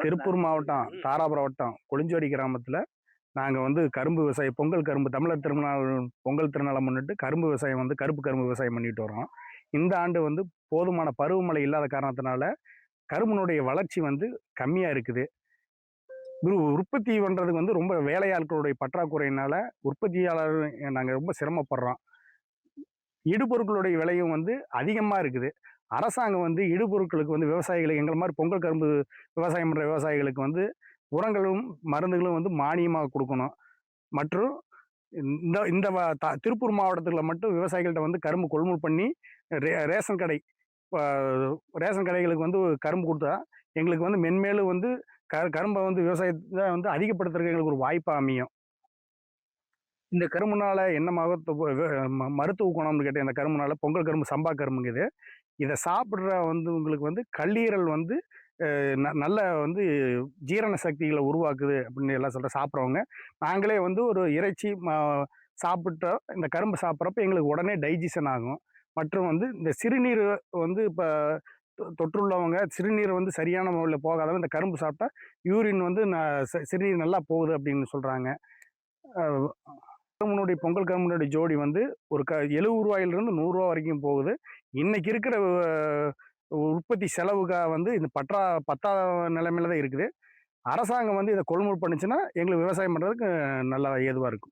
திருப்பூர் மாவட்டம் தாராபுரம் வட்டம் கொளிஞ்சோடி கிராமத்தில் நாங்கள் வந்து கரும்பு விவசாயம் பொங்கல் கரும்பு தமிழர் திருநாள் பொங்கல் திருநாளை முன்னிட்டு கரும்பு விவசாயம் வந்து கருப்பு கரும்பு விவசாயம் பண்ணிட்டு வரோம். இந்த ஆண்டு வந்து போதுமான பருவமழை இல்லாத காரணத்தினால கரும்பினுடைய வளர்ச்சி வந்து கம்மியாக இருக்குது. உற்பத்தி பண்ணுறதுக்கு வந்து ரொம்ப வேலையாட்களுடைய பற்றாக்குறையினால உற்பத்தியாளர் நாங்கள் ரொம்ப சிரமப்படுறோம். இடுபொருட்களுடைய விலையும் வந்து அதிகமாக இருக்குது. அரசாங்கம் வந்து இடுபொருட்களுக்கு வந்து விவசாயிகளுக்கு எங்களை மாதிரி பொங்கல் கரும்பு விவசாயம் பண்ணுற விவசாயிகளுக்கு வந்து உரங்களும் மருந்துகளும் வந்து மானியமாக கொடுக்கணும். மற்றும் இந்த இந்த திருப்பூர் மாவட்டத்தில் மட்டும் விவசாயிகள்கிட்ட வந்து கரும்பு கொள்முதல் பண்ணி ரேஷன் கடை ரேஷன் கடைகளுக்கு வந்து கரும்பு கொடுத்தா எங்களுக்கு வந்து மென்மேலும் வந்து கரும்பை வந்து விவசாயத்தை வந்து அதிகப்படுத்துறதுக்கு எங்களுக்கு ஒரு வாய்ப்பாக அமையும். இந்த கரும்புனால என்ன மருத்துவ குணம்னு கேட்ட இந்த கரும்புனால பொங்கல் கரும்பு சம்பா கரும்புங்குது. இதை சாப்பிட்ற வந்து உங்களுக்கு வந்து கல்லீரல் வந்து நல்ல வந்து ஜீரண சக்திகளை உருவாக்குது அப்படின்னு எல்லாம் சொல்கிற சாப்பிட்றவங்க. நாங்களே வந்து ஒரு இறைச்சி சாப்பிட்ட இந்த கரும்பு சாப்பிட்றப்ப எங்களுக்கு உடனே டைஜஷன் ஆகும். மற்றும் வந்து இந்த சிறுநீர் வந்து இப்போ தொற்றுள்ளவங்க சிறுநீர் வந்து சரியான முறையில் போகாதவங்க இந்த கரும்பு சாப்பிட்டா யூரின் வந்து சிறுநீர் நல்லா போகுது அப்படின்னு சொல்கிறாங்க. கரும்புனுடைய பொங்கல் கரும்புனுடைய ஜோடி வந்து ஒரு 70 ரூபாயிலிருந்து 100 ரூபா வரைக்கும் போகுது. இன்னைக்கு இருக்கிற உற்பத்தி செலவுக்காக வந்து இந்த பத்தாத நிலைமையில தான் இருக்குது. அரசாங்கம் வந்து இதை கொள்முதல் பண்ணுச்சுன்னா எங்களுக்கு விவசாயம் பண்ணுறதுக்கு நல்லா ஏதுவாக இருக்கும்.